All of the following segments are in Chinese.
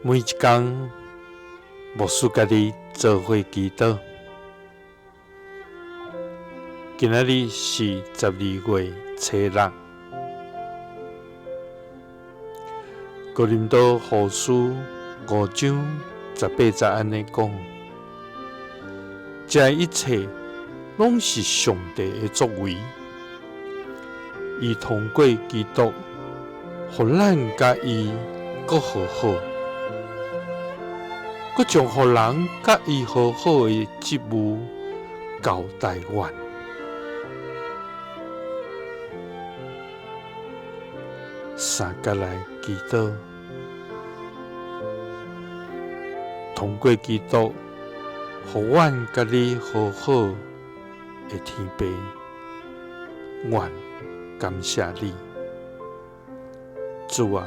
每一天，牧师家己做伙祈祷。今仔日是12月初6。哥林多后书5章18节安尼讲：这一切拢是上帝的作为，伊通过基督，互咱甲伊搁和好，搁将互人甲伊和好的职务交代完。三甲来祈祷，通过基督，互阮甲你和好的天父，阮感谢你，主啊，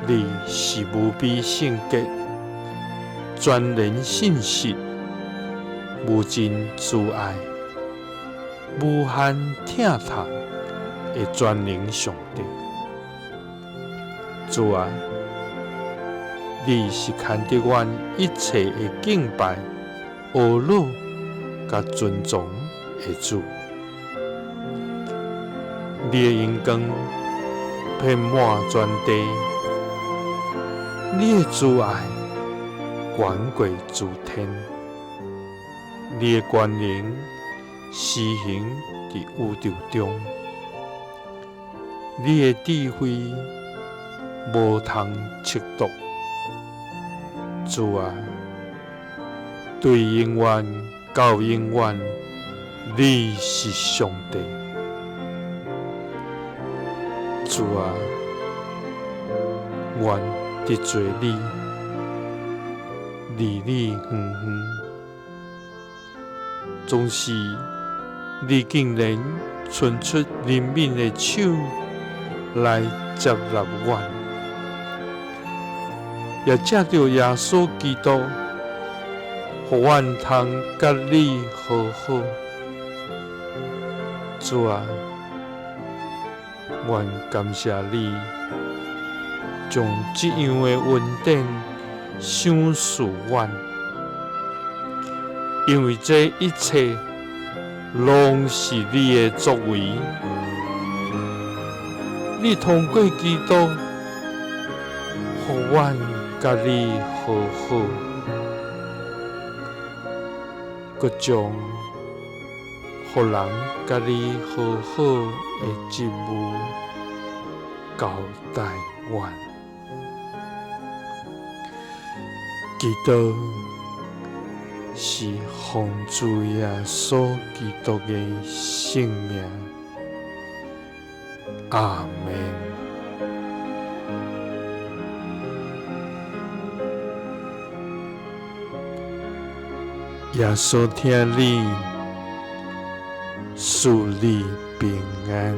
你是无比圣洁、全然信实、无尽慈爱、无限疼痛的全能上帝。主啊，你是看得阮一切的敬拜、懊恼甲尊重的主。你的荣光遍满全地，你的慈爱远过诸天，你的权能施行伫宇宙中，你的智慧无通测度。主啊，对永远到永远，你是上帝。主啊，愿得罪你，离你远远。总是你竟然伸出怜悯的手来接纳阮，也借着耶稣基督，互阮通甲你和好。主啊，愿感谢你，将这样的恩典赏赐阮，因为这一切拢是你的作为。你通过基督，互阮甲你和好，搁将互人甲你和好的职务交代阮。基督是奉主耶稣基督的圣名。阿们。耶稣听你，赐你平安。